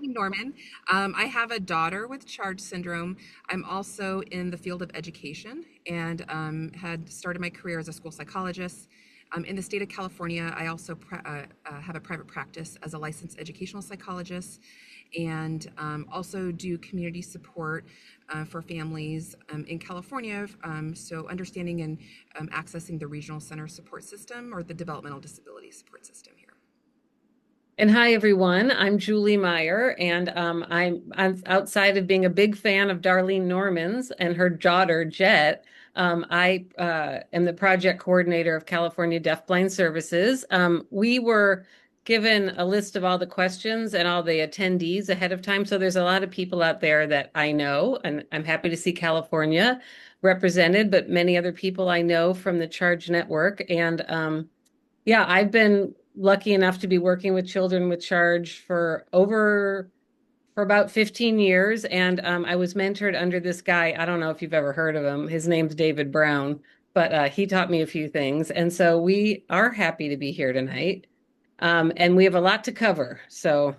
Darlene Norman. I have a daughter with Charge syndrome. I'm also in the field of education and had started my career as a school psychologist. In the state of California, I also have a private practice as a licensed educational psychologist and also do community support for families in California. So understanding and accessing the regional center support system or the developmental disability support system here. And hi, everyone. I'm Julie Meyer, and I'm outside of being a big fan of Darlene Norman's and her daughter, Jet. I am the project coordinator of California Deafblind Services. We were given a list of all the questions and all the attendees ahead of time. So there's a lot of people out there that I know, and I'm happy to see California represented, but many other people I know from the Charge Network. And yeah, I've been lucky enough to be working with children with Charge for about 15 years. And I was mentored under this guy. I don't know if you've ever heard of him. His name's David Brown, but he taught me a few things. And so we are happy to be here tonight. And we have a lot to cover. So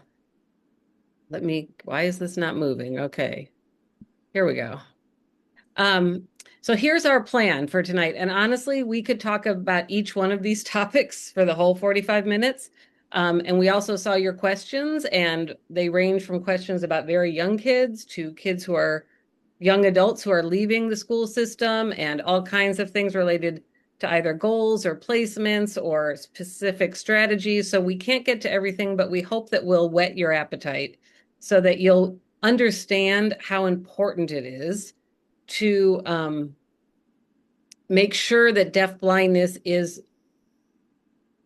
why is this not moving? Okay, here we go. So here's our plan for tonight. And honestly, we could talk about each one of these topics for the whole 45 minutes. And we also saw your questions, and they range from questions about very young kids to kids who are young adults who are leaving the school system and all kinds of things related to either goals or placements or specific strategies. So we can't get to everything, but we hope that we'll whet your appetite so that you'll understand how important it is to make sure that deafblindness is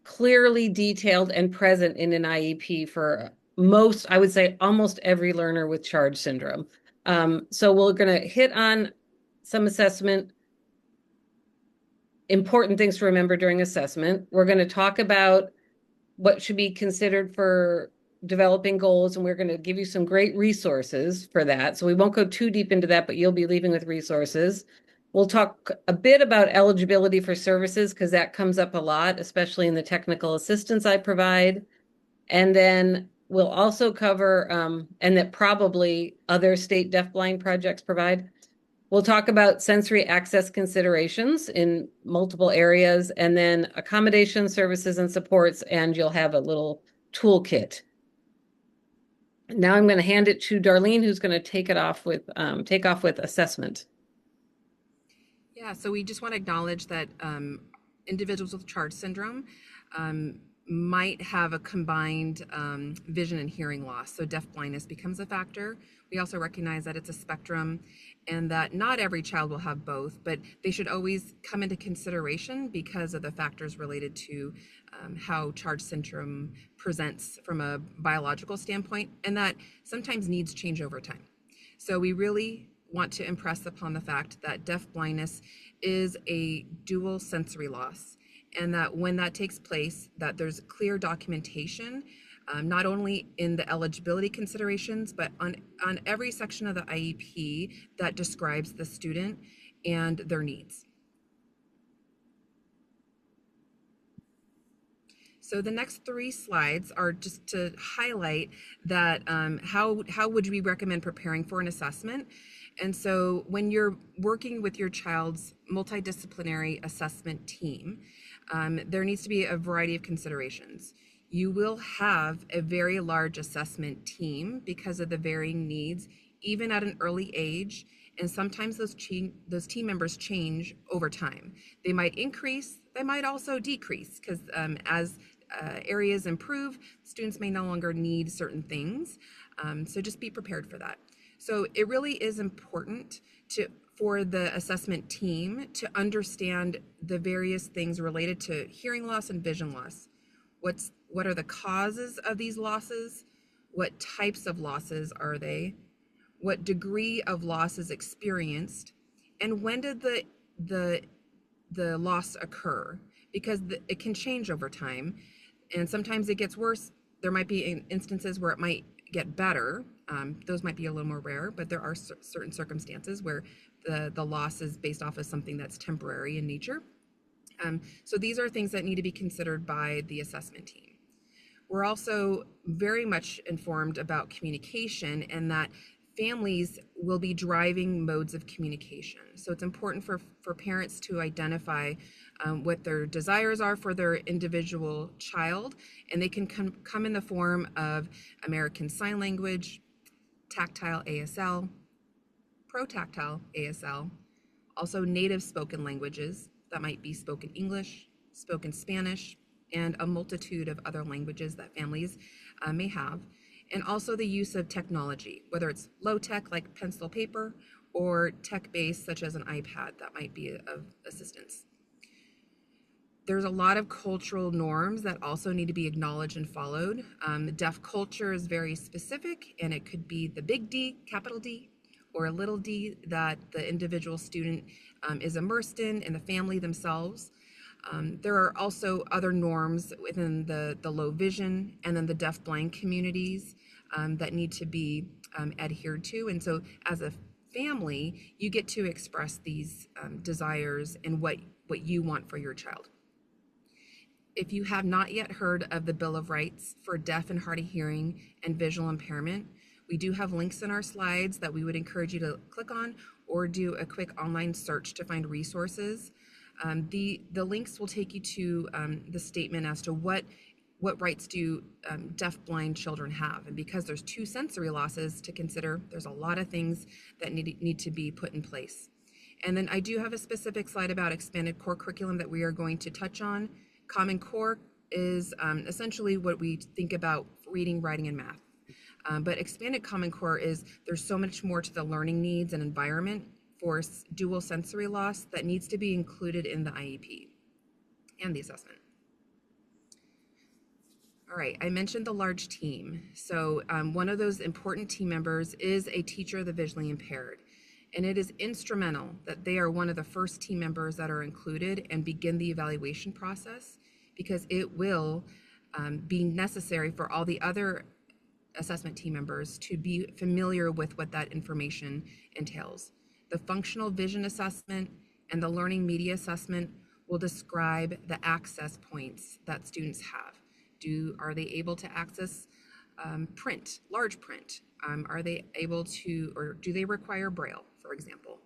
clearly detailed and present in an IEP for most, I would say almost every learner with Charge syndrome. So we're going to hit on some assessment, important things to remember during assessment. We're going to talk about what should be considered for developing goals, and we're going to give you some great resources for that. So we won't go too deep into that, but you'll be leaving with resources. We'll talk a bit about eligibility for services because that comes up a lot, especially in the technical assistance I provide. And then we'll also cover, and that probably other state deafblind projects provide. We'll talk about sensory access considerations in multiple areas, and then accommodation services and supports, and you'll have a little toolkit. Now I'm going to hand it to Darlene, who's going to take off with assessment. Yeah, so we just want to acknowledge that individuals with Charge syndrome might have a combined vision and hearing loss. So deaf blindness becomes a factor. We also recognize that it's a spectrum and that not every child will have both, but they should always come into consideration because of the factors related to how Charge syndrome presents from a biological standpoint, and that sometimes needs change over time. So we really want to impress upon the fact that deaf blindness is a dual sensory loss, and that when that takes place, that there's clear documentation, not only in the eligibility considerations, but on every section of the IEP that describes the student and their needs. So the next 3 slides are just to highlight that how would we recommend preparing for an assessment. And so when you're working with your child's multidisciplinary assessment team, there needs to be a variety of considerations. You will have a very large assessment team because of the varying needs, even at an early age. And sometimes those team members change over time. They might increase, they might also decrease, because as areas improve, students may no longer need certain things. So just be prepared for that. So it really is important for the assessment team to understand the various things related to hearing loss and vision loss. What are the causes of these losses? What types of losses are they? What degree of loss is experienced? And when did the loss occur? Because it can change over time, and sometimes it gets worse. There might be instances where it might get better. Those might be a little more rare, but there are certain circumstances where the loss is based off of something that's temporary in nature. So these are things that need to be considered by the assessment team. We're also very much informed about communication and that families will be driving modes of communication. So it's important for parents to identify what their desires are for their individual child, and they can come in the form of American Sign Language, tactile ASL, pro-tactile ASL, also native spoken languages that might be spoken English, spoken Spanish, and a multitude of other languages that families may have, and also the use of technology, whether it's low tech like pencil paper or tech based such as an iPad that might be of assistance. There's a lot of cultural norms that also need to be acknowledged and followed. Deaf culture is very specific, and it could be the big D, capital D, or a little d that the individual student is immersed in the family themselves. There are also other norms within the low vision and then the deafblind communities that need to be adhered to. And so as a family, you get to express these desires and what you want for your child. If you have not yet heard of the Bill of Rights for deaf and hard of hearing and visual impairment, we do have links in our slides that we would encourage you to click on or do a quick online search to find resources. The links will take you to the statement as to what rights do deaf-blind children have. And because there's 2 sensory losses to consider, there's a lot of things that need to be put in place. And then I do have a specific slide about expanded core curriculum that we are going to touch on. Common Core is essentially what we think about reading, writing, and math. But expanded Common Core is there's so much more to the learning needs and environment for dual sensory loss that needs to be included in the IEP and the assessment. All right, I mentioned the large team. So one of those important team members is a teacher of the visually impaired. And it is instrumental that they are one of the first team members that are included and begin the evaluation process, because it will be necessary for all the other assessment team members to be familiar with what that information entails. The functional vision assessment and the learning media assessment will describe the access points that students have. Are they able to access print, large print? Are they able to, or do they require Braille, for example?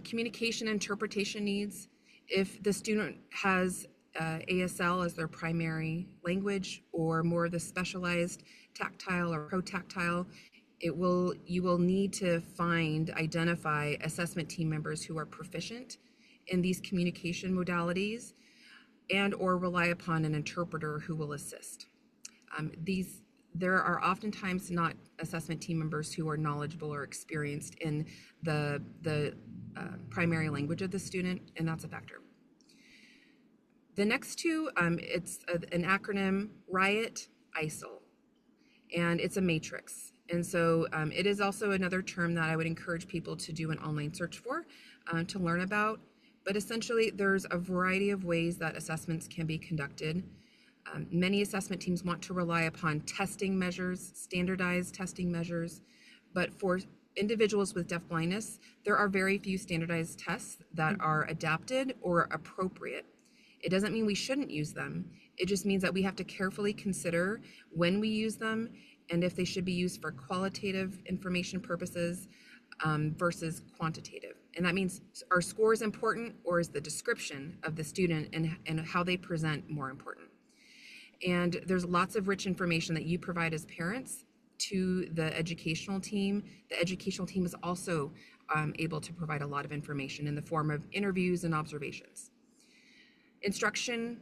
Communication interpretation needs. If the student has ASL as their primary language or more of the specialized tactile or pro-tactile, you will need to identify assessment team members who are proficient in these communication modalities and or rely upon an interpreter who will assist. There are oftentimes not assessment team members who are knowledgeable or experienced in the primary language of the student, and that's a factor. The next 2, it's an acronym, RIOT, ISIL, and it's a matrix. And so it is also another term that I would encourage people to do an online search for to learn about. But essentially, there's a variety of ways that assessments can be conducted. Many assessment teams want to rely upon testing measures, standardized testing measures, but for individuals with deafblindness, there are very few standardized tests that are adapted or appropriate. It doesn't mean we shouldn't use them. It just means that we have to carefully consider when we use them and if they should be used for qualitative information purposes versus quantitative. And that means, are scores important, or is the description of the student and how they present more important? And there's lots of rich information that you provide as parents to the educational team. The educational team is also able to provide a lot of information in the form of interviews and observations. Instruction,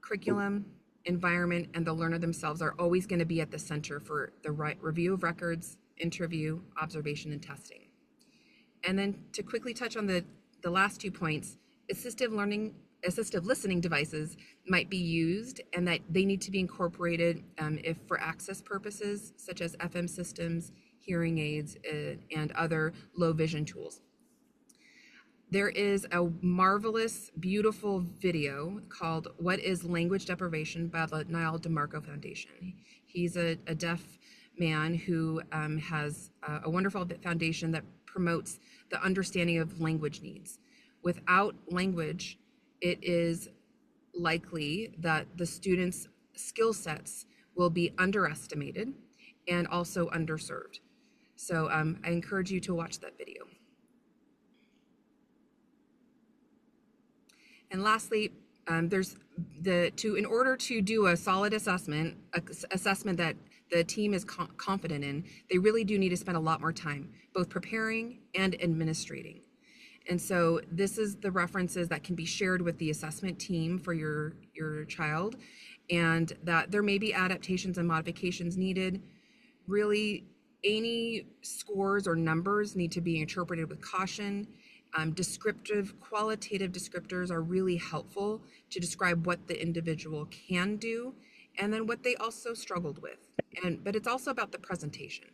curriculum, environment, and the learner themselves are always going to be at the center for the review of records, interview, observation, and testing. And then to quickly touch on the last 2 points, assistive listening devices might be used, and that they need to be incorporated if for access purposes, such as FM systems, hearing aids, and other low vision tools. There is a marvelous, beautiful video called "What is Language Deprivation" by the Niall DeMarco Foundation. He's a deaf man who has a wonderful foundation that promotes the understanding of language needs. Without language, it is likely that the students skill sets will be underestimated and also underserved. So I encourage you to watch that video. And lastly, in order to do a solid assessment, assessment that the team is confident in, they really do need to spend a lot more time, both preparing and administrating. And so this is the references that can be shared with the assessment team for your child, and that there may be adaptations and modifications needed. Really, any scores or numbers need to be interpreted with caution. Descriptive, qualitative descriptors are really helpful to describe what the individual can do and then what they also struggled with. But it's also about the presentation.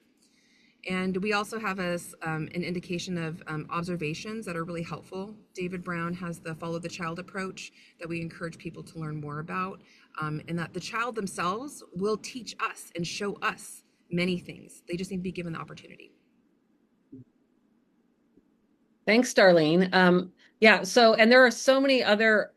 And we also have an indication of observations that are really helpful. David Brown has the follow the child approach that we encourage people to learn more about, and that the child themselves will teach us and show us many things. They just need to be given the opportunity. Thanks, Darlene. Yeah, so, and there are so many other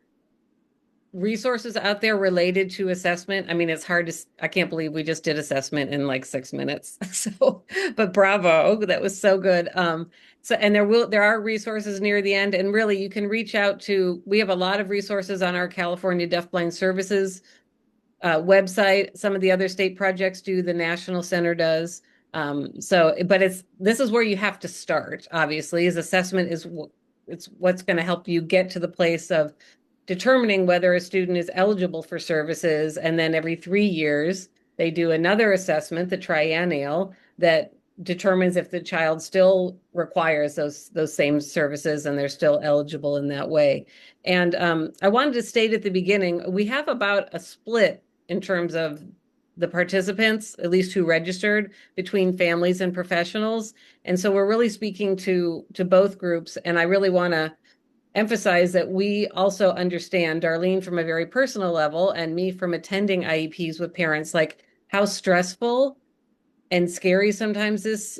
resources out there related to assessment. I mean, it's hard to, I can't believe we just did assessment in like 6 minutes. So, but bravo, that was so good. And there are resources near the end, and really you can reach out to, we have a lot of resources on our California Deafblind Services website. Some of the other state projects do, the National Center does. But this is where you have to start, obviously, is assessment it's what's going to help you get to the place of determining whether a student is eligible for services. And then every 3 years, they do another assessment, the triennial, that determines if the child still requires those same services and they're still eligible in that way. And I wanted to state at the beginning, we have about a split in terms of the participants, at least who registered, between families and professionals. And so we're really speaking to both groups. And I really want to emphasize that we also understand, Darlene from a very personal level and me from attending IEPs with parents, like how stressful and scary sometimes this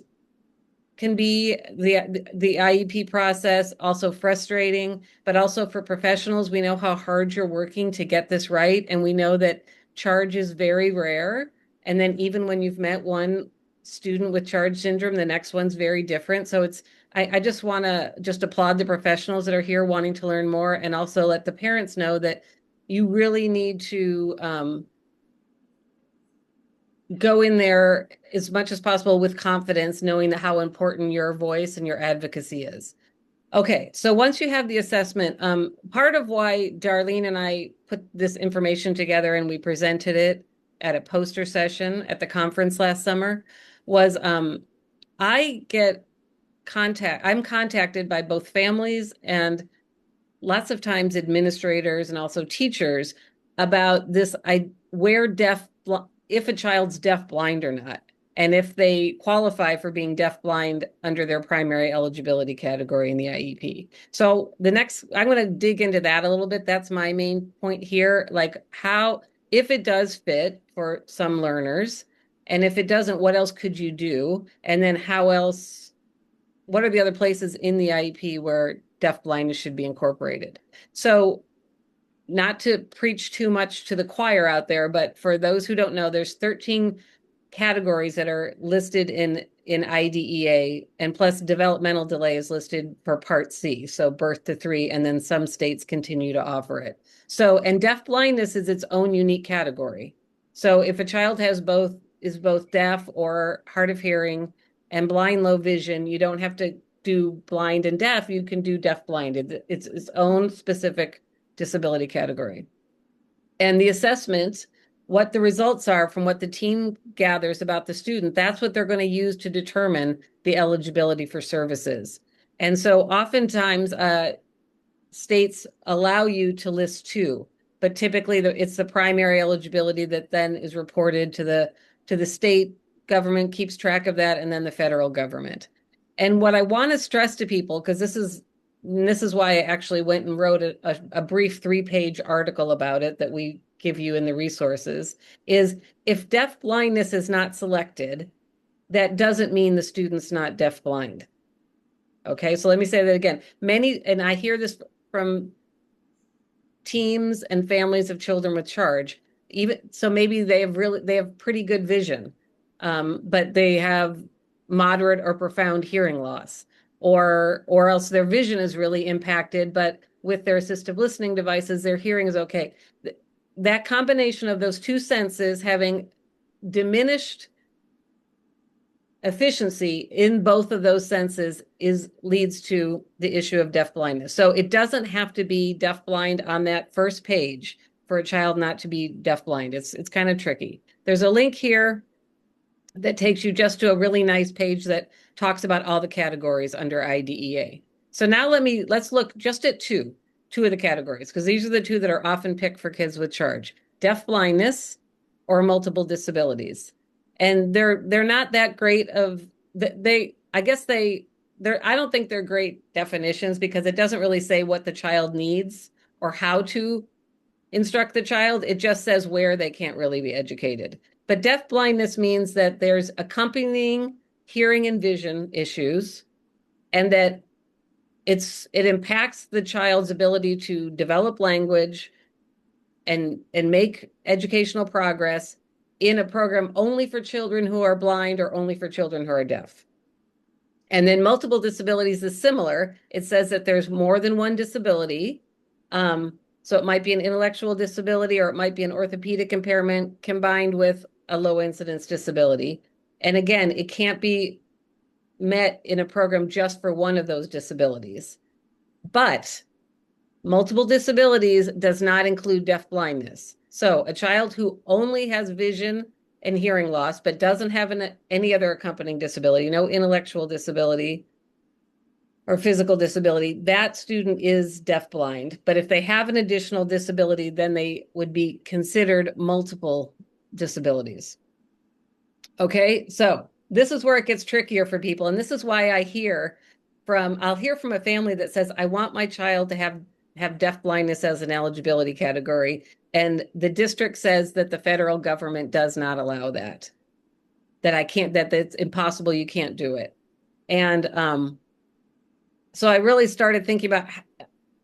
can be, the IEP process, also frustrating, but also for professionals, we know how hard you're working to get this right. And we know that charge is very rare. And then even when you've met one student with charge syndrome, the next one's very different. So I just want to just applaud the professionals that are here wanting to learn more, and also let the parents know that you really need to go in there as much as possible with confidence, knowing that how important your voice and your advocacy is. Okay, so once you have the assessment, part of why Darlene and I put this information together and we presented it at a poster session at the conference last summer was I'm contacted by both families and lots of times administrators and also teachers about this, if a child's deaf blind or not, and if they qualify for being deaf blind under their primary eligibility category in the IEP. So I'm going to dig into that a little bit. That's my main point here. Like if it does fit for some learners, and if it doesn't, what else could you do? And then what are the other places in the IEP where deaf blindness should be incorporated? So not to preach too much to the choir out there, but for those who don't know, there's 13 categories that are listed in IDEA, and plus developmental delay is listed for Part C, so birth to 3, and then some states continue to offer it. So, and deaf blindness is its own unique category. So if a child is both deaf or hard of hearing and blind low vision, you don't have to do blind and deaf, you can do deaf blind. It's its own specific disability category. And the assessment, what the results are from what the team gathers about the student, that's what they're going to use to determine the eligibility for services. And so oftentimes states allow you to list two, but typically it's the primary eligibility that then is reported to the state government, keeps track of that, and then the federal government. And what I want to stress to people, because this is why I actually went and wrote a brief 3-page article about it that we give you in the resources, is if deaf blindness is not selected, that doesn't mean the student's not deaf blind. Okay, so let me say that again. And I hear this from teams and families of children with charge, even so maybe they have pretty good vision, but they have moderate or profound hearing loss, or else their vision is really impacted, but with their assistive listening devices, their hearing is okay. That combination of those two senses having diminished efficiency in both of those senses leads to the issue of deafblindness. So it doesn't have to be deafblind on that first page for a child not to be deafblind. It's kind of tricky. There's a link here that takes you just to a really nice page that talks about all the categories under IDEA. So now let's look just at two of the categories, because these are the two that are often picked for kids with charge: deafblindness or multiple disabilities. And they're not that great of I guess they're I don't think they're great definitions, because it doesn't really say what the child needs or how to instruct the child. It just says where they can't really be educated. But deafblindness means that there's accompanying hearing and vision issues, and that it impacts the child's ability to develop language and make educational progress in a program only for children who are blind or only for children who are deaf. And then multiple disabilities is similar. It says that there's more than one disability. So it might be an intellectual disability, or it might be an orthopedic impairment combined with a low incidence disability. And again, it can't be met in a program just for one of those disabilities. But multiple disabilities does not include deafblindness. So a child who only has vision and hearing loss, but doesn't have any other accompanying disability, no intellectual disability or physical disability, that student is deafblind. But if they have an additional disability, then they would be considered multiple disabilities. Okay, so this is where it gets trickier for people. And this is why I'll hear from a family that says, I want my child to have deafblindness as an eligibility category. And the district says that the federal government does not allow that, that it's impossible, you can't do it. And so I really started thinking about,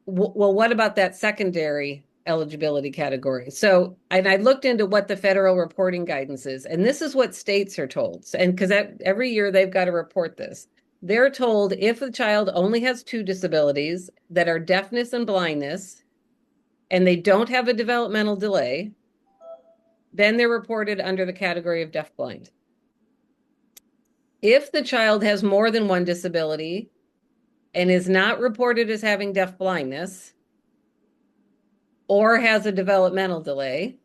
well, what about that secondary eligibility category? So, and I looked into what the federal reporting guidance is, and this is what states are told. And because every year they've got to report this. They're told if the child only has two disabilities that are deafness and blindness, and they don't have a developmental delay, then they're reported under the category of deafblind. If the child has more than one disability and is not reported as having deafblindness or has a developmental delay,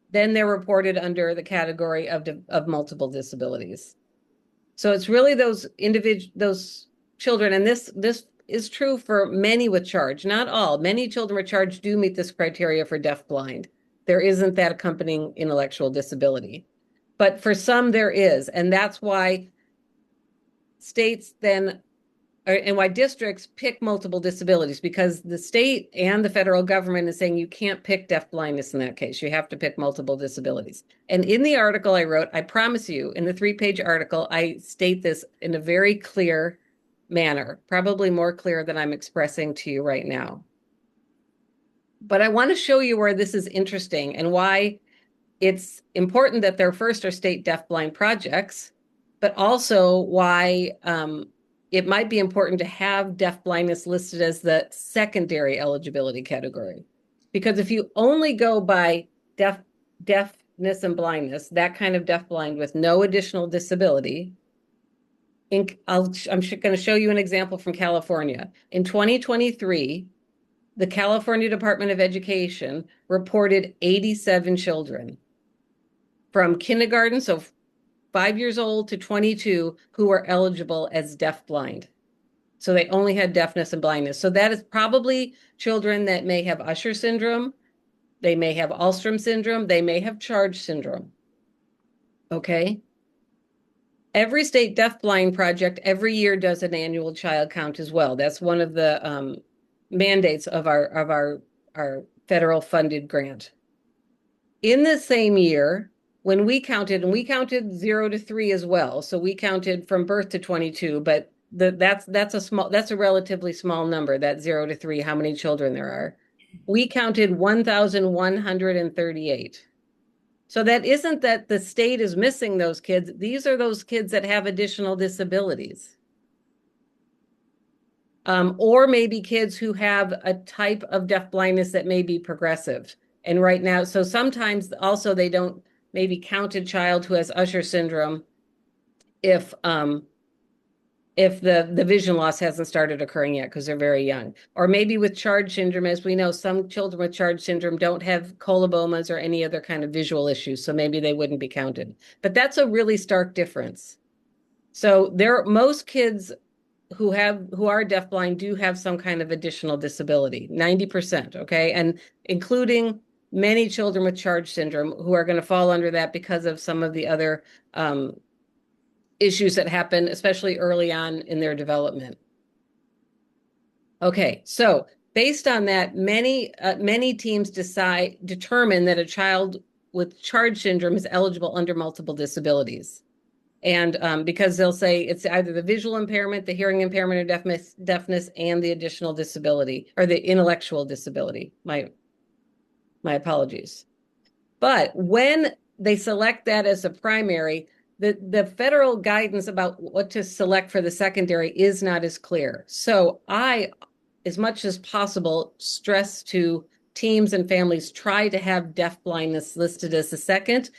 then they're reported under the category of multiple disabilities. So it's really those children, and this is true for many with charge, not all. Many children with charge do meet this criteria for deafblind. There isn't that accompanying intellectual disability. But for some there is, and that's why states then and why districts pick multiple disabilities, because the state and the federal government is saying you can't pick deafblindness in that case. You have to pick multiple disabilities. And in the article I wrote, I promise you, in the 3-page article, I state this in a very clear manner, probably more clear than I'm expressing to you right now. But I want to show you where this is interesting and why it's important that there first are state deafblind projects, but also why it might be important to have deafblindness listed as the secondary eligibility category. Because if you only go by deafness and blindness, that kind of deafblind with no additional disability, I'm going to show you an example from California. In 2023, the California Department of Education reported 87 children from kindergarten, so 5 years old, to 22, who were eligible as deafblind. So they only had deafness and blindness. So that is probably children that may have Usher syndrome, they may have Alstrom syndrome, they may have Charge syndrome. Okay. Every state deafblind project every year does an annual child count as well. That's one of the mandates of our federal funded grant. In the same year, when we counted, and we counted 0 to 3 as well, so we counted from birth to 22, but that's a relatively small number, that 0 to 3, how many children there are. We counted 1,138. So that isn't that the state is missing those kids. These are those kids that have additional disabilities. Or maybe kids who have a type of deafblindness that may be progressive. And right now, so sometimes also they don't maybe count a child who has Usher syndrome if the vision loss hasn't started occurring yet because they're very young. Or maybe with charge syndrome, as we know, some children with charge syndrome don't have colobomas or any other kind of visual issues, so maybe they wouldn't be counted. But that's a really stark difference. So most kids who are deafblind do have some kind of additional disability, 90%, okay? And including many children with charge syndrome who are going to fall under that because of some of the other issues that happen, especially early on in their development. Okay, so based on that, many teams determine that a child with charge syndrome is eligible under multiple disabilities. And because they'll say it's either the visual impairment, the hearing impairment, or deafness, and the additional disability or the intellectual disability. My apologies. But when they select that as a primary, the federal guidance about what to select for the secondary is not as clear. So I, as much as possible, stress to teams and families, try to have deafblindness listed as the second,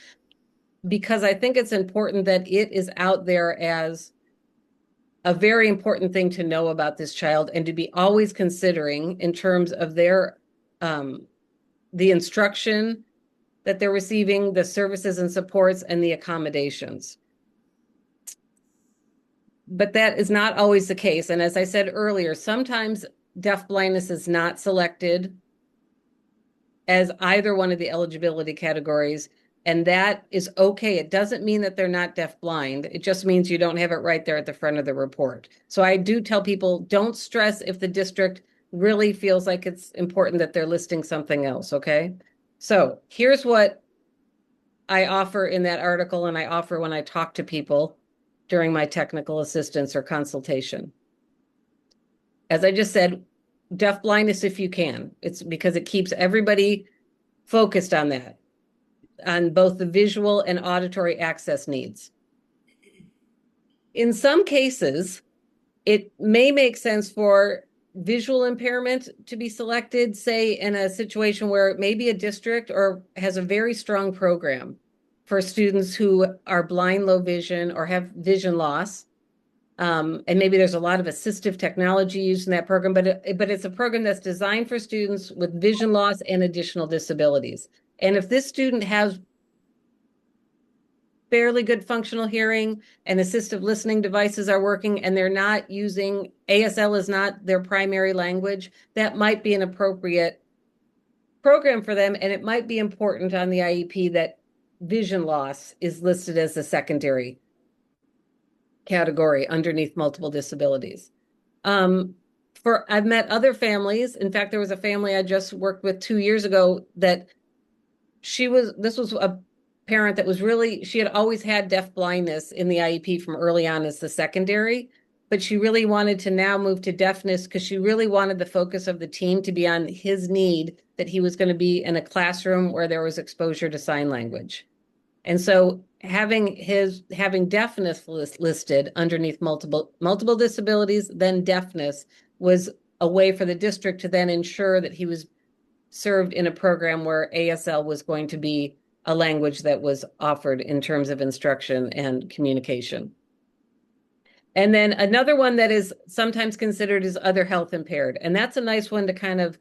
because I think it's important that it is out there as a very important thing to know about this child and to be always considering in terms of their the instruction that they're receiving, the services and supports, and the accommodations. But that is not always the case. And as I said earlier, sometimes deafblindness is not selected as either one of the eligibility categories. And that is okay. It doesn't mean that they're not deafblind. It just means you don't have it right there at the front of the report. So I do tell people, don't stress if the district really feels like it's important that they're listing something else, okay? So here's what I offer in that article, and I offer when I talk to people during my technical assistance or consultation. As I just said, deafblindness if you can. It's because it keeps everybody focused on that, on both the visual and auditory access needs. In some cases, it may make sense for visual impairment to be selected, say in a situation where maybe a district or has a very strong program for students who are blind, low vision, or have vision loss. And maybe there's a lot of assistive technology used in that program, but it's a program that's designed for students with vision loss and additional disabilities. And if this student has fairly good functional hearing and assistive listening devices are working and they're not using, ASL is not their primary language, that might be an appropriate program for them. And it might be important on the IEP that vision loss is listed as a secondary category underneath multiple disabilities. I've met other families. In fact, there was a family I just worked with 2 years ago that this was a parent that was she had always had deafblindness in the IEP from early on as the secondary, but she really wanted to now move to deafness because she really wanted the focus of the team to be on his need that he was going to be in a classroom where there was exposure to sign language. And so having deafness listed underneath multiple disabilities, then deafness, was a way for the district to then ensure that he was served in a program where ASL was going to be a language that was offered in terms of instruction and communication. And then another one that is sometimes considered is other health impaired. And that's a nice one to kind of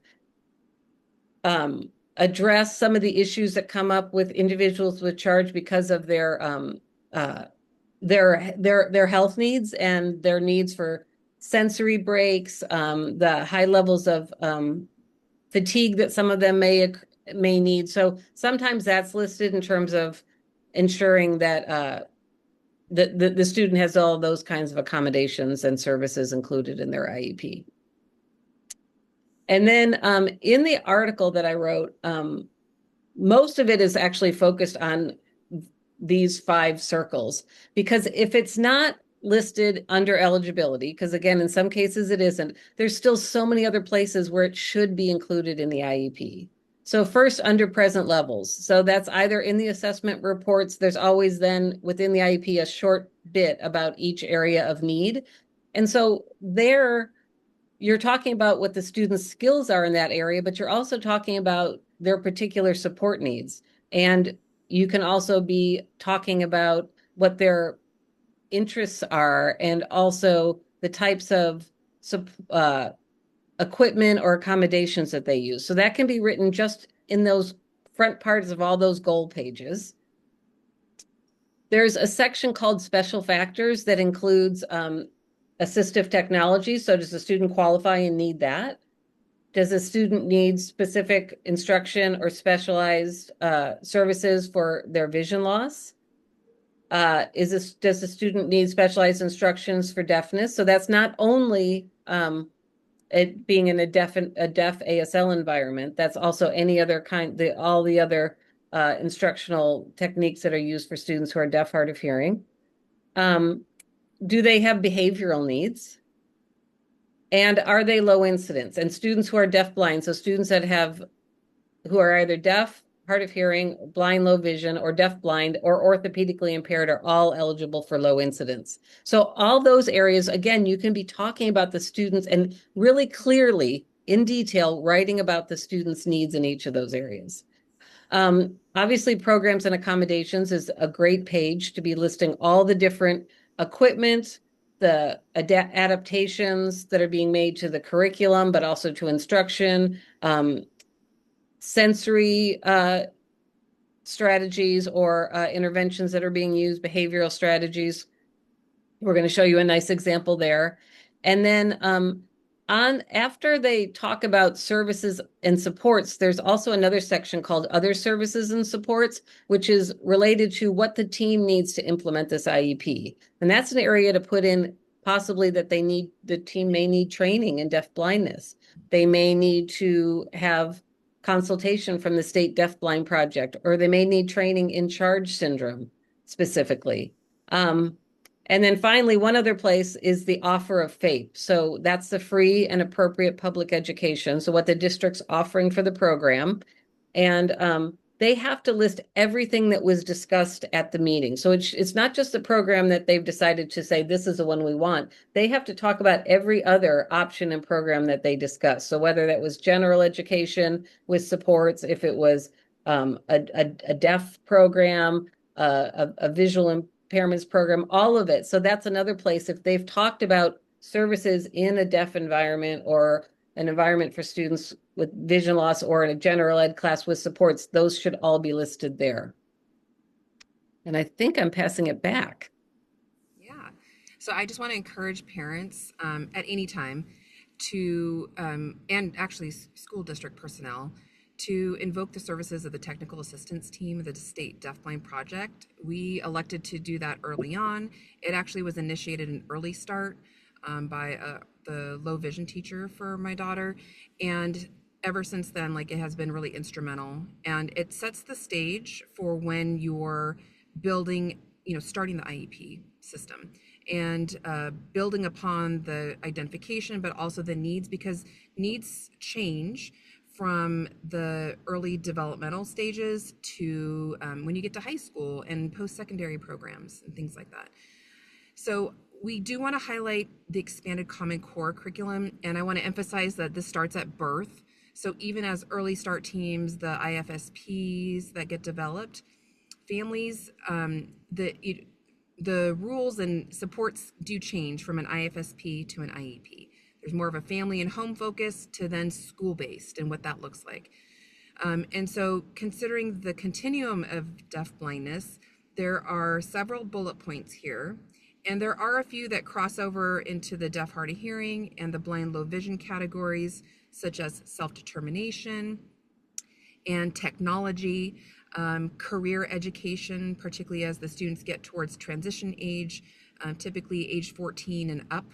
address some of the issues that come up with individuals with charge because of their health needs and their needs for sensory breaks, the high levels of fatigue that some of them may need. So sometimes that's listed in terms of ensuring that the student has all those kinds of accommodations and services included in their IEP. And then in the article that I wrote, most of it is actually focused on these 5 circles, because if it's not listed under eligibility, because again, in some cases it isn't, there's still so many other places where it should be included in the IEP. So first, under present levels. So that's either in the assessment reports, there's always then within the IEP a short bit about each area of need. And so there you're talking about what the student's skills are in that area, but you're also talking about their particular support needs. And you can also be talking about what their interests are and also the types of uh, equipment or accommodations that they use. So that can be written just in those front parts of all those goal pages. There's a section called special factors that includes assistive technology. So does the student qualify and need that? Does a student need specific instruction or specialized services for their vision loss? Does the student need specialized instructions for deafness? So that's not only it being in a deaf ASL environment. That's also any other all the other instructional techniques that are used for students who are deaf, hard of hearing. Do they have behavioral needs? And are they low incidence? And students who are deafblind, so students who are either deaf, hard of hearing, blind, low vision, or deafblind, or orthopedically impaired are all eligible for low incidence. So all those areas, again, you can be talking about the students and really clearly in detail writing about the students' needs in each of those areas. Obviously, programs and accommodations is a great page to be listing all the different equipment, the adaptations that are being made to the curriculum, but also to instruction, sensory strategies or interventions that are being used, behavioral strategies. We're going to show you a nice example there. And then after they talk about services and supports, there's also another section called other services and supports, which is related to what the team needs to implement this IEP. And that's an area to put in possibly that the team may need training in deafblindness. They may need to have consultation from the State Deafblind Project, or they may need training in charge syndrome specifically. And then finally, one other place is the offer of FAPE. So that's the free and appropriate public education. So what the district's offering for the program. And they have to list everything that was discussed at the meeting. So it's not just the program that they've decided to say, this is the one we want. They have to talk about every other option and program that they discussed. So whether that was general education with supports, if it was a deaf program, a visual impairments program, all of it. So that's another place. If they've talked about services in a deaf environment or an environment for students with vision loss or in a general ed class with supports, those should all be listed there. And I think I'm passing it back. Yeah. So I just want to encourage parents at any time to, and actually school district personnel, to invoke the services of the technical assistance team of the State Deafblind Project. We elected to do that early on. It actually was initiated an early start by the low vision teacher for my daughter. And ever since then, like, it has been really instrumental. And it sets the stage for when you're building, starting the IEP system and building upon the identification, but also the needs, because needs change from the early developmental stages to when you get to high school and post-secondary programs and things like that. So we do want to highlight the expanded Common Core curriculum, and I want to emphasize that this starts at birth. So even as early start teams, the IFSPs that get developed, families, the rules and supports do change from an IFSP to an IEP. There's more of a family and home focus to then school-based and what that looks like. And so considering the continuum of deafblindness, there are several bullet points here, and there are a few that cross over into the deaf, hard of hearing and the blind, low vision categories, such as self-determination and technology, career education, particularly as the students get towards transition age, typically age 14 and up.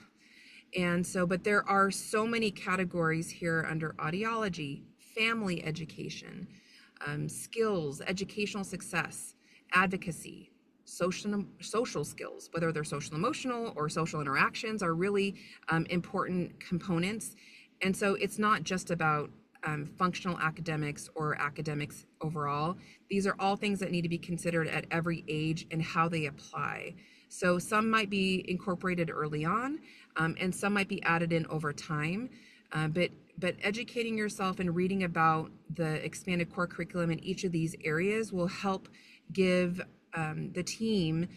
And so, but there are so many categories here under audiology, family education, skills, educational success, advocacy, social skills, whether they're social emotional or social interactions, are really important components. And so it's not just about functional academics or academics overall. These are all things that need to be considered at every age and how they apply. So some might be incorporated early on, and some might be added in over time. But educating yourself and reading about the expanded core curriculum in each of these areas will help give the team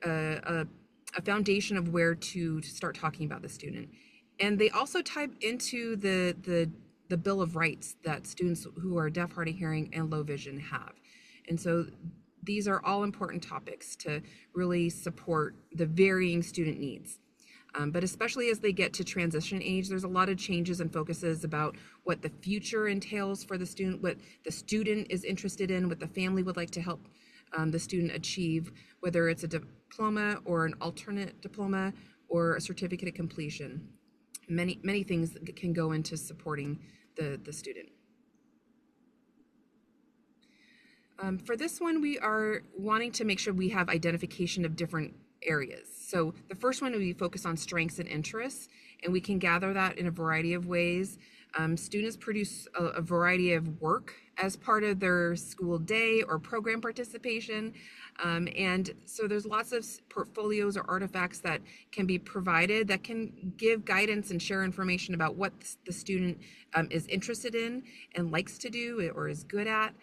a, a foundation of where to start talking about the student. And they also type into the Bill of Rights that students who are deaf, hard of hearing, and low vision have. And so these are all important topics to really support the varying student needs. But especially as they get to transition age, there's a lot of changes and focuses about what the future entails for the student, what the student is interested in, what the family would like to help the student achieve, whether it's a diploma or an alternate diploma or a certificate of completion. Many things can go into supporting the student. For this one, we are wanting to make sure we have identification of different areas. So the first one, we focus on strengths and interests, and we can gather that in a variety of ways. Students produce a variety of work as part of their school day or program participation. And so there's lots of portfolios or artifacts that can be provided that can give guidance and share information about what the student is interested in and likes to do or is good at.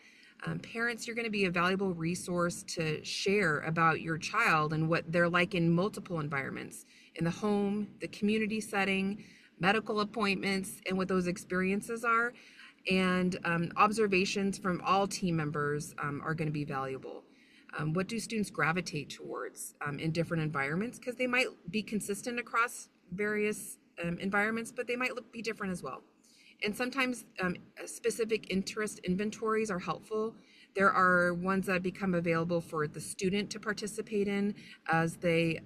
Parents, you're going to be a valuable resource to share about your child and what they're like in multiple environments, in the home, the community setting, medical appointments, and what those experiences are. And observations from all team members are going to be valuable. What do students gravitate towards in different environments? Because they might be consistent across various environments, but they might be different as well. And sometimes specific interest inventories are helpful. There are ones that become available for the student to participate in as they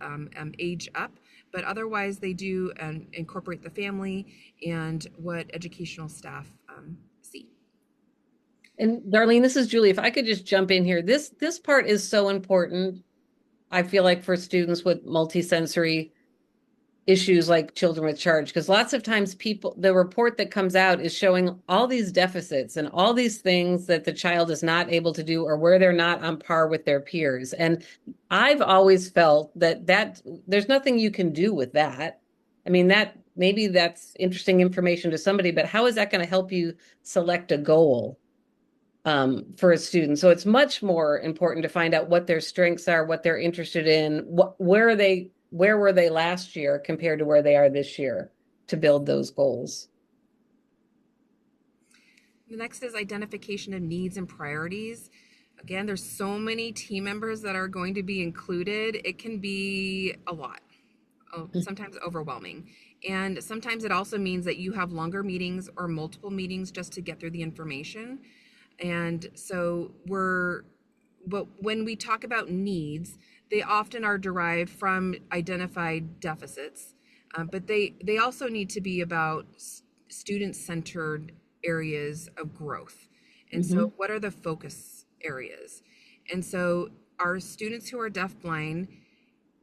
age up, but otherwise they do incorporate the family and what educational staff see. And Darlene, this is Julie. If I could just jump in here, this part is so important. I feel like for students with multisensory issues like children with charge, because lots of times the report that comes out is showing all these deficits and all these things that the child is not able to do or where they're not on par with their peers. And I've always felt that there's nothing you can do with that. I mean, that maybe that's interesting information to somebody, but how is that going to help you select a goal for a student? So it's much more important to find out what their strengths are, what they're interested in, where were they last year compared to where they are this year to build those goals. The next is identification of needs and priorities. Again, there's so many team members that are going to be included. It can be a lot, sometimes overwhelming. And sometimes it also means that you have longer meetings or multiple meetings just to get through the information. And so but when we talk about needs, they often are derived from identified deficits, but they also need to be about student-centered areas of growth. And so what are the focus areas? And so our students who are deafblind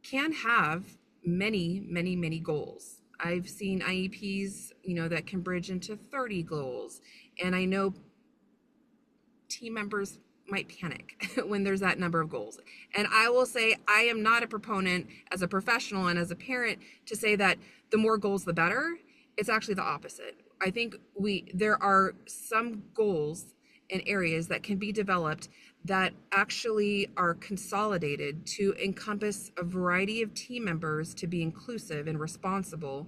can have many goals. I've seen IEPs, that can bridge into 30 goals. And I know team members might panic when there's that number of goals. And I will say, I am not a proponent as a professional and as a parent to say that the more goals, the better. It's actually the opposite. I think there are some goals and areas that can be developed that actually are consolidated to encompass a variety of team members to be inclusive and responsible,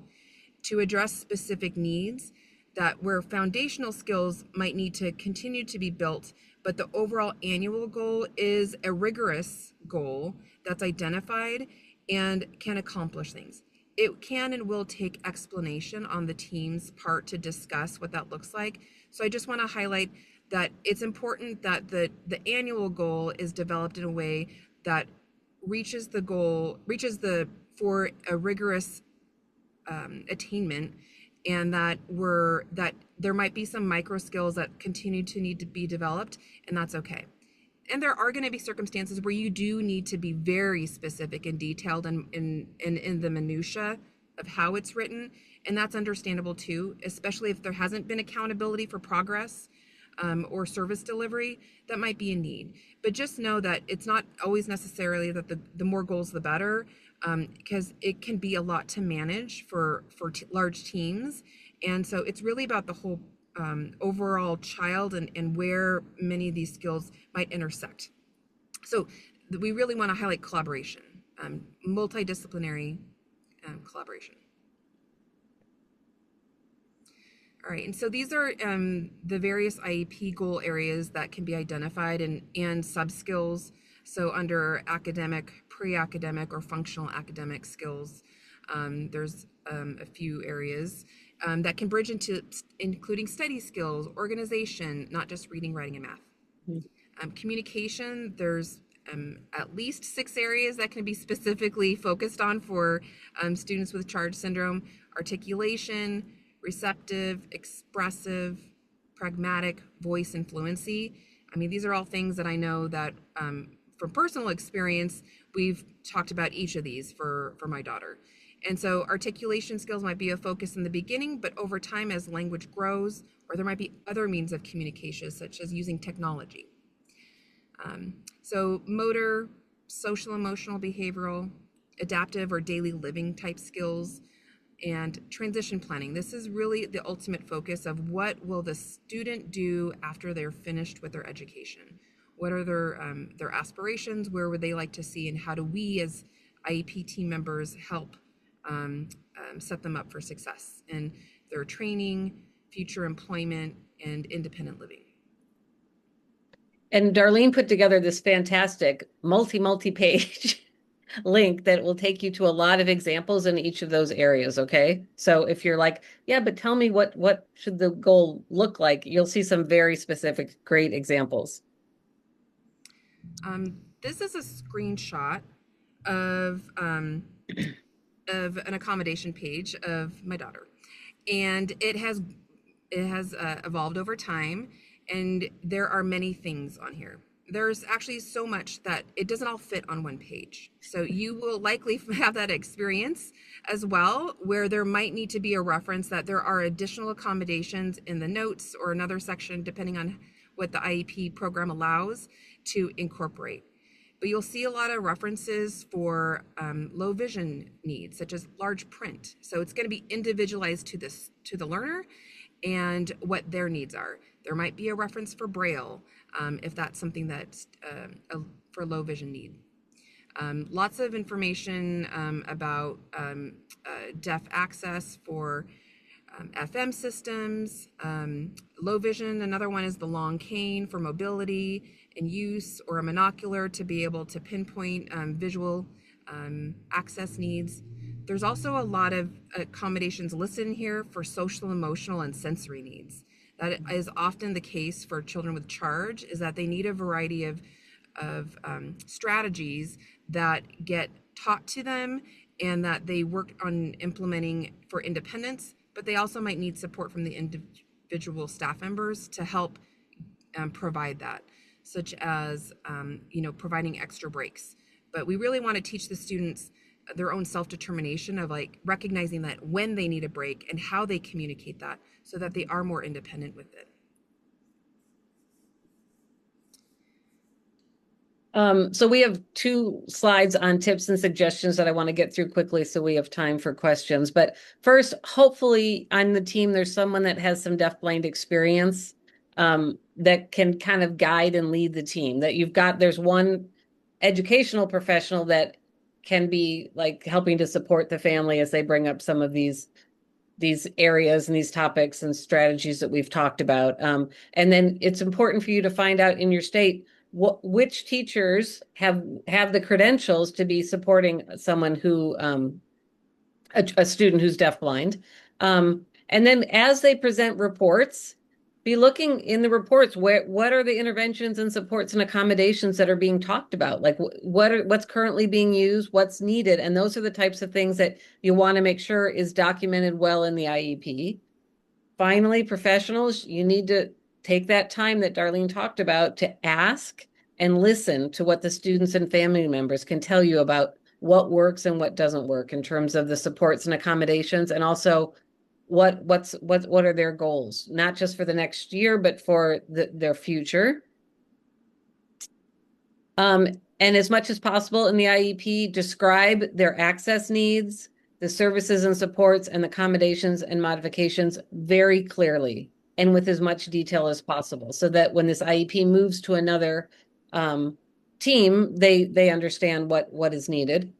to address specific needs that where foundational skills might need to continue to be built, but the overall annual goal is a rigorous goal that's identified and can accomplish things. It can and will take explanation on the team's part to discuss what that looks like. So I just want to highlight that it's important that the annual goal is developed in a way that reaches for a rigorous attainment, and that there might be some micro skills that continue to need to be developed, and that's okay. And there are going to be circumstances where you do need to be very specific and detailed in the minutia of how it's written, and that's understandable too, especially if there hasn't been accountability for progress or service delivery. That might be a need. But just know that it's not always necessarily that the more goals the better, because it can be a lot to manage for large teams. And so it's really about the whole overall child, and where many of these skills might intersect. So we really want to highlight collaboration, multidisciplinary collaboration. All right, and so these are the various IEP goal areas that can be identified, and sub-skills. So under academic, pre-academic, or functional academic skills, there's a few areas that can bridge into including study skills, organization, not just reading, writing, and math. Communication, there's at least 6 areas that can be specifically focused on for students with Charge syndrome: articulation, receptive, expressive, pragmatic, voice, and fluency. I mean, these are all things that I know that from personal experience, we've talked about each of these for my daughter. And so articulation skills might be a focus in the beginning, but over time as language grows, or there might be other means of communication, such as using technology. So motor, social, emotional, behavioral, adaptive or daily living type skills, and transition planning. This is really the ultimate focus of what will the student do after they're finished with their education. What are their aspirations? Where would they like to see? And how do we as IEP team members help set them up for success in their training, future employment, and independent living? And Darlene put together this fantastic multi-page link that will take you to a lot of examples in each of those areas. Okay. So if you're like, yeah, but tell me what should the goal look like? You'll see some very specific, great examples. This is a screenshot of an accommodation page of my daughter, and it has evolved over time, and there are many things on here. There's actually so much that it doesn't all fit on one page. So you will likely have that experience as well, where there might need to be a reference that there are additional accommodations in the notes or another section, depending on what the IEP program allows to incorporate. But you'll see a lot of references for low vision needs, such as large print. So it's going to be individualized to the learner and what their needs are. There might be a reference for Braille if that's something that's for low vision need. Lots of information about deaf access for FM systems, low vision. Another one is the long cane for mobility and use, or a monocular to be able to pinpoint visual access needs. There's also a lot of accommodations listed in here for social, emotional, and sensory needs. That is often the case for children with charge, is that they need a variety of strategies that get taught to them and that they work on implementing for independence, but they also might need support from the individual staff members to help provide that, such as providing extra breaks. But we really want to teach the students their own self-determination of like recognizing that when they need a break and how they communicate that so that they are more independent with it. So we have 2 slides on tips and suggestions that I want to get through quickly so we have time for questions. But first, hopefully on the team, there's someone that has some deafblind experience that can kind of guide and lead the team. There's one educational professional that can be like helping to support the family as they bring up some of these areas and these topics and strategies that we've talked about. And then it's important for you to find out in your state which teachers have the credentials to be supporting someone who a student who's deafblind. And then as they present reports, be looking in the reports what are the interventions and supports and accommodations that are being talked about, like what's currently being used, what's needed, and those are the types of things that you want to make sure is documented well in the IEP. Finally, professionals, you need to take that time that Darlene talked about to ask and listen to what the students and family members can tell you about what works and what doesn't work in terms of the supports and accommodations, and also what are their goals, not just for the next year, but for their future. Um, and as much as possible in the IEP, describe their access needs, the services and supports, and accommodations and modifications very clearly and with as much detail as possible, so that when this IEP moves to another team, they understand what is needed.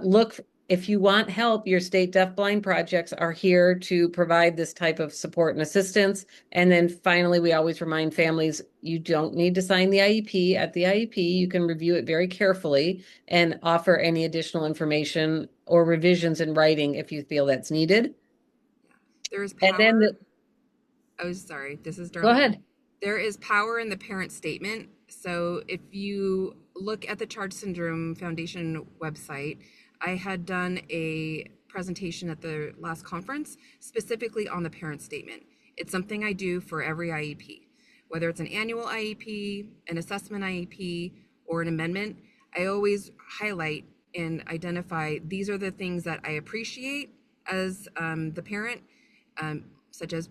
Look, if you want help, your state deafblind projects are here to provide this type of support and assistance. And then finally, we always remind families, you don't need to sign the IEP. At the IEP, you can review it very carefully and offer any additional information or revisions in writing if you feel that's needed. Yeah. There is And then power. Oh, sorry. This is go Darlene. ahead. There is power in the parent statement. So if you look at the Charge Syndrome Foundation website, I had done a presentation at the last conference specifically on the parent statement. It's something I do for every IEP, whether it's an annual IEP, an assessment IEP, or an amendment. I always highlight and identify these are the things that I appreciate as the parent, such as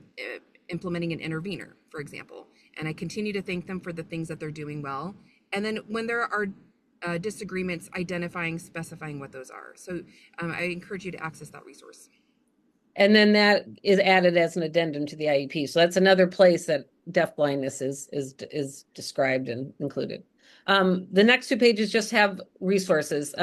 implementing an intervener, for example. And I continue to thank them for the things that they're doing well. And then when there are disagreements, identifying, specifying what those are. So I encourage you to access that resource. And then that is added as an addendum to the IEP. So that's another place that deafblindness is described and included. The next two pages just have resources.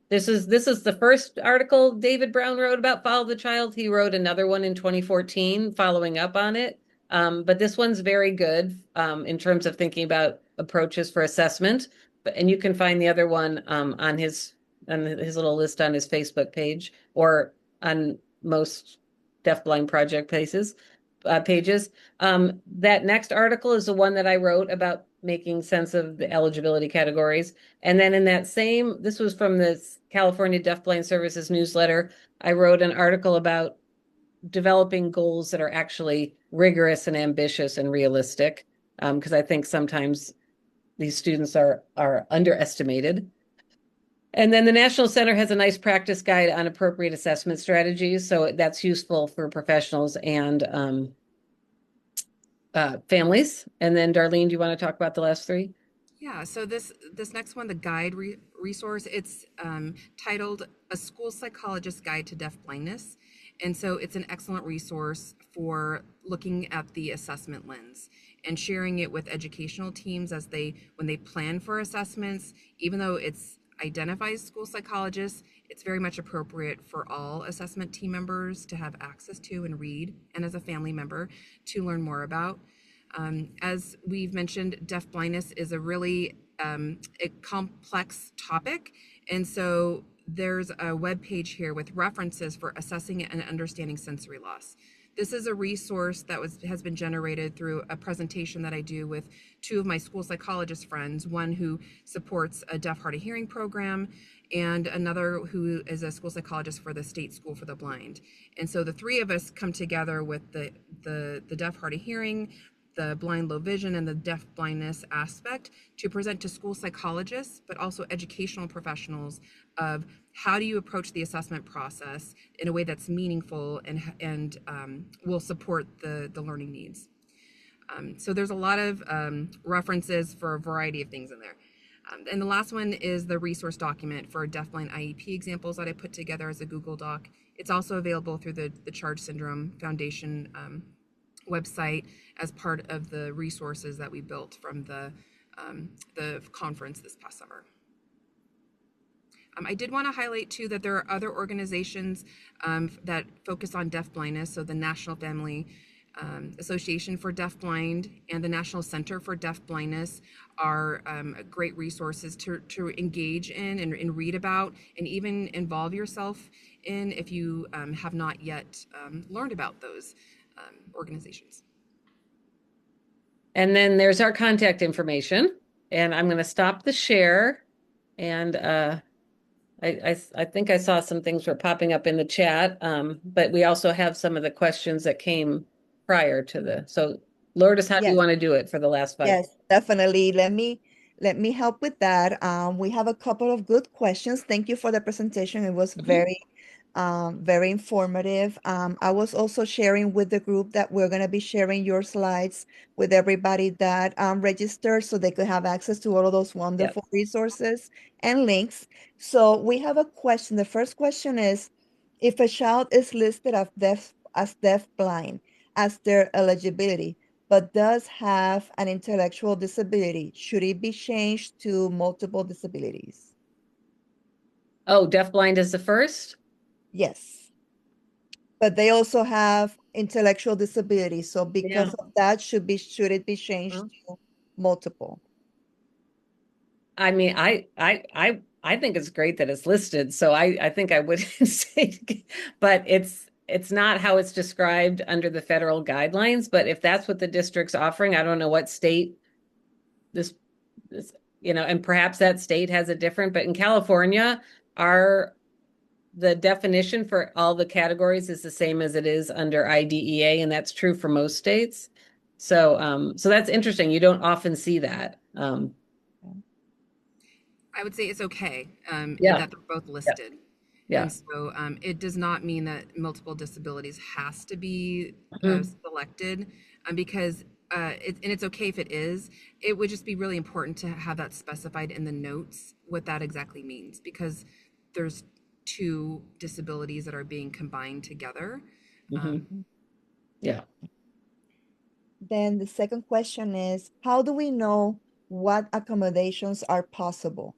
This is the first article David Brown wrote about Follow the Child. He wrote another one in 2014 following up on it. But this one's very good in terms of thinking about approaches for assessment. And you can find the other one on his little list on his Facebook page or on most deafblind project pages. That next article is the one that I wrote about making sense of the eligibility categories. And then in that same, this was from the California Deafblind Services newsletter, I wrote an article about developing goals that are actually rigorous and ambitious and realistic, because I think sometimes these students are underestimated. And then the National Center has a nice practice guide on appropriate assessment strategies. So that's useful for professionals and families. And then Darlene, do you want to talk about the last three? Yeah, so this next one, the guide resource, it's titled "A School Psychologist Guide to Deafblindness," and so it's an excellent resource for looking at the assessment lens and sharing it with educational teams as when they plan for assessments. Even though it's identifies school psychologists, it's very much appropriate for all assessment team members to have access to and read, and as a family member to learn more about. As we've mentioned, deafblindness is a really a complex topic, and so there's a web page here with references for assessing and understanding sensory loss. This is a resource that has been generated through a presentation that I do with two of my school psychologist friends, one who supports a deaf hard of hearing program and another who is a school psychologist for the State School for the Blind. And so the three of us come together with the deaf hard of hearing, the blind low vision, and the deaf blindness aspect to present to school psychologists, but also educational professionals of how do you approach the assessment process in a way that's meaningful and will support the learning needs. So there's a lot of references for a variety of things in there. And the last one is the resource document for deafblind IEP examples that I put together as a Google Doc. It's also available through the Charge Syndrome Foundation website as part of the resources that we built from the conference this past summer. I did want to highlight too that there are other organizations that focus on deafblindness. So the National Family Association for Deafblind and the National Center for Deafblindness are great resources to engage in and read about and even involve yourself in if you have not yet learned about those organizations. And then there's our contact information. And I'm going to stop the share. And I think I saw some things were popping up in the chat, but we also have some of the questions that came prior to the. So, Lourdes, how do you Yes, want to do it for the last 5? yes, definitely. Let me let me help with that. We have a couple of good questions. Thank you for the presentation. It was Mhm. very informative. I was also sharing with the group that we're going to be sharing your slides with everybody that registered so they could have access to all of those Yeah. wonderful resources and links. So we have a question. The first question is, if a child is listed as deaf-blind as their eligibility, but does have an intellectual disability, should it be changed to multiple disabilities? Oh, deafblind is the first? Yes. But they also have intellectual disability. So Yeah. because of that, should it be changed Well, to multiple? I mean, I think it's great that it's listed, so I think I would say, but it's not how it's described under the federal guidelines. But if that's what the district's offering, I don't know what state this this and perhaps that state has a different. But in California, our the definition for all the categories is the same as it is under IDEA, and that's true for most states. So that's interesting. You don't often see that. I would say it's okay in Yeah, that they're both yeah, listed. yeah. And so it does not mean that multiple disabilities has to be Mhm. selected because and it's okay if it is. It would just be really important to have that specified in the notes what that exactly means because there's two disabilities that are being combined together. Mhm. Mhm. Yeah. Then the second question is, how do we know what accommodations are possible?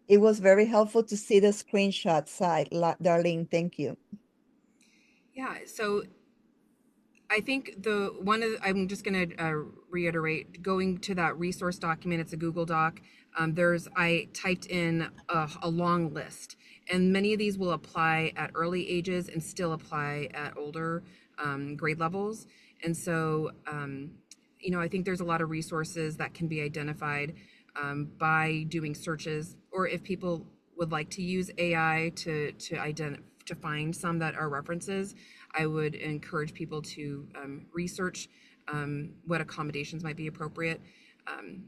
It was very helpful to see the screenshot side, Darlene. Thank you. Yeah, so I think the one of I'm just going to reiterate going to that resource document. It's a Google Doc. I typed in a long list, and many of these will apply at early ages and still apply at older grade levels. And so, I think there's a lot of resources that can be identified by doing searches, or if people would like to use AI to find some that are references, I would encourage people to research what accommodations might be appropriate.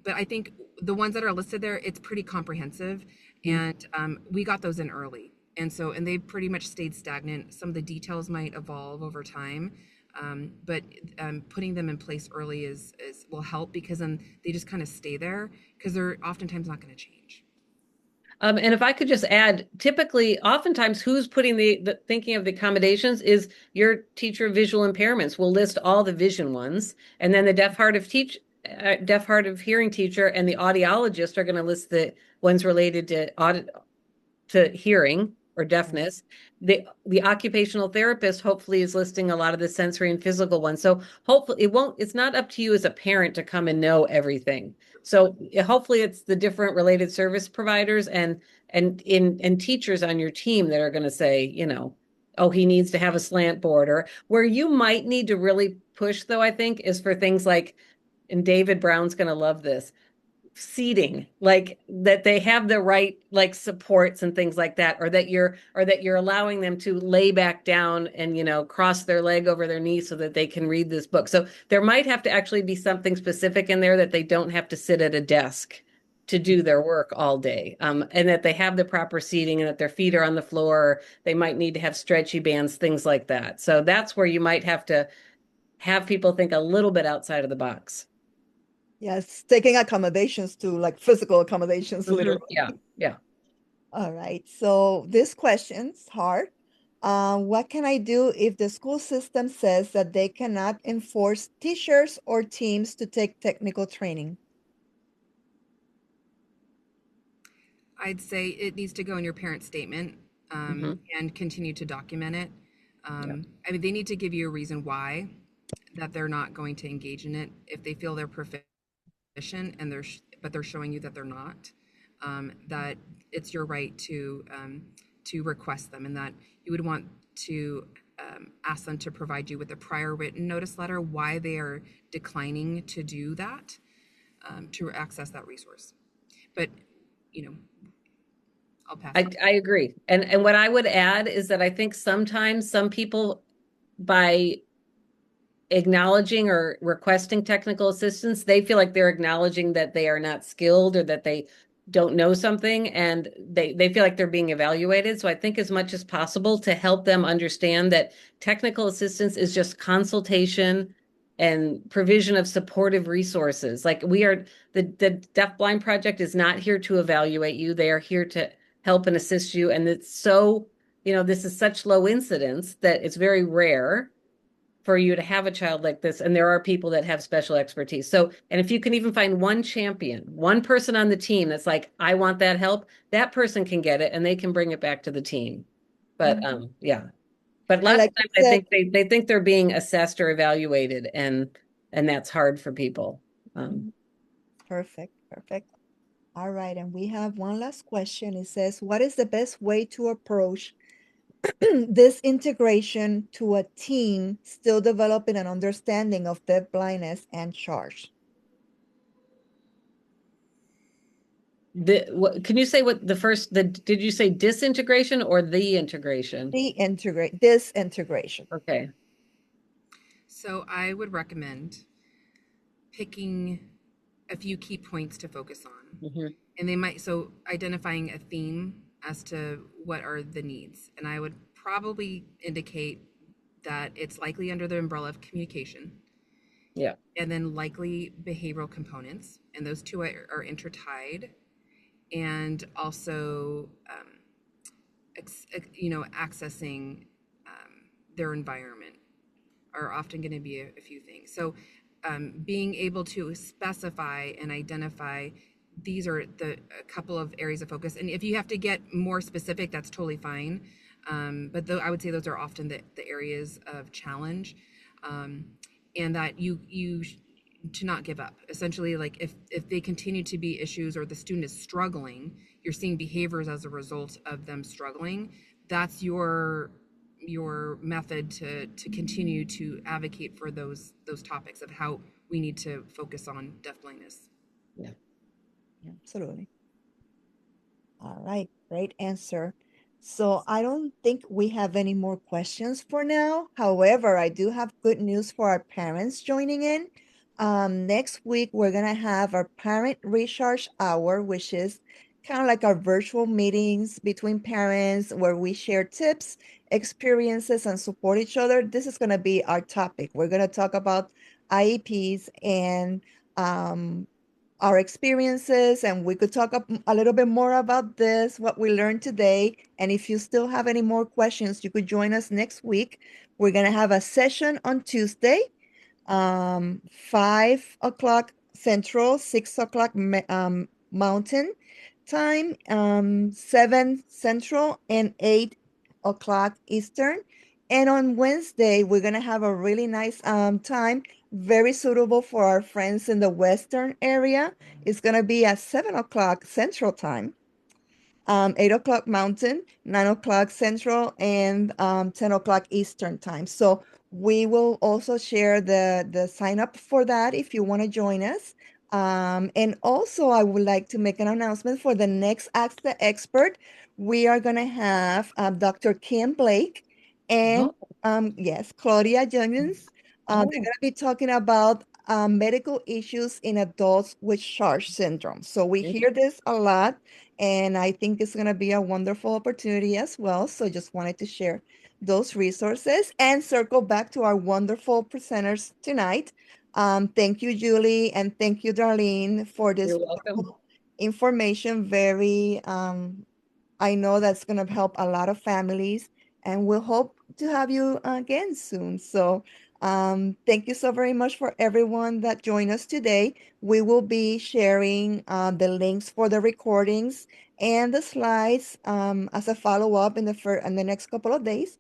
But I think the ones that are listed there, it's pretty comprehensive, Mhm. and we got those in early, and they pretty much stayed stagnant. Some of the details might evolve over time, but putting them in place early is will help because then they just kind of stay there because they're oftentimes not going to change. And if I could just add, typically, oftentimes, who's putting the thinking of the accommodations is your teacher of visual impairments will list all the vision ones, and then the deaf hard of hearing teacher and the audiologist are going to list the ones related to hearing or Right. deafness. The occupational therapist hopefully is listing a lot of the sensory and physical ones. So hopefully it's not up to you as a parent to come and know everything. So hopefully it's the different related service providers and teachers on your team that are going to say, oh, he needs to have a slant board. Or where you might need to really push, though, I think, is for things like, and David Brown's going to love this, seating, like that they have the right like supports and things like that, or that you're allowing them to lay back down and cross their leg over their knee so that they can read this book. So there might have to actually be something specific in there that they don't have to sit at a desk to do their work all day, and that they have the proper seating and that their feet are on the floor. They might need to have stretchy bands, things like that. So that's where you might have to have people think a little bit outside of the box. Yes, taking accommodations to like physical accommodations, literally. Yeah, yeah. All right. So this question's hard. What can I do if the school system says that they cannot enforce teachers or teams to take technical training? I'd say it needs to go in your parent statement Hmm. and continue to document it. Yeah. I mean, they need to give you a reason why that they're not going to engage in it if they feel they're proficient and but they're showing you that they're not. That it's your right to request them, and that you would want to ask them to provide you with a prior written notice letter why they are declining to do that to access that resource. But you know, I'll pass. I agree. And what I would add is that I think sometimes some people by acknowledging or requesting technical assistance, they feel like they're acknowledging that they are not skilled or that they don't know something, and they feel like they're being evaluated. So I think as much as possible to help them understand that technical assistance is just consultation and provision of supportive resources. Like we are the Deaf Blind Project is not here to evaluate you. They are here to help and assist you. And it's so, this is such low incidence that it's very rare for you to have a child like this. And there are people that have special expertise. So, and if you can even find one champion, one person on the team that's like, I want that help, that person can get it and they can bring it back to the team. But yeah. But And lots like of times you I said, think they think they're being assessed or evaluated, and that's hard for people. mhm, perfect, perfect. All right, and we have one last question. It says, what is the best way to approach this integration to a team still developing an understanding of deaf blindness and charge? Can you say what the first did you say disintegration or the integration? This integration. Okay. So I would recommend picking a few key points to focus on. Mhm. And they might, so identifying a theme as to what are the needs. And I would probably indicate that it's likely under the umbrella of communication, Yeah. and then likely behavioral components. And those two are intertied. And also, accessing their environment are often going to be a few things. So, being able to specify and identify these are a couple of areas of focus. And if you have to get more specific, that's totally fine. But though I would say those are often the areas of challenge, and that you to not give up. Essentially, like if they continue to be issues or the student is struggling, you're seeing behaviors as a result of them struggling. That's your method to continue to advocate for those topics of how we need to focus on deafblindness. Yeah. Yeah, absolutely. All right, great answer. So I don't think we have any more questions for now. However, I do have good news for our parents joining in. Next week, we're gonna have our parent recharge hour, which is kind of like our virtual meetings between parents where we share tips, experiences, and support each other. This is gonna be our topic. We're gonna talk about IEPs and um, our experiences, and we could talk a little bit more about this, what we learned today. And if you still have any more questions, you could join us next week. We're going to have a session on Tuesday, 5 o'clock Central, 6 o'clock Mountain time, 7 Central, and 8 o'clock Eastern. And on Wednesday, we're going to have a really nice time, very suitable for our friends in the Western area. It's going to be at 7 o'clock Central time, 8 o'clock Mountain, 9 o'clock Central, and 10 o'clock Eastern time. So we will also share the sign up for that if you want to join us. And also, I would like to make an announcement for the next Ask the Expert. We are going to have Dr. Kim Blake and, Oh, yes, Claudia Jennings. They're going oh, to be talking about medical issues in adults with SHARS syndrome. So we hear this a lot, and I think it's going to be a wonderful opportunity as well. So just wanted to share those resources and circle back to our wonderful presenters tonight. Thank you, Julie, and thank you, Darlene, for this you're welcome. wonderful information. Very, I know that's going to help a lot of families, and we'll hope to have you again soon. So, thank you so very much for everyone that joined us today. We will be sharing the links for the recordings and the slides as a follow-up in the next couple of days.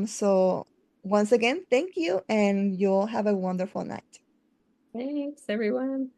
So once again, thank you, and you'll have a wonderful night. Thanks, everyone.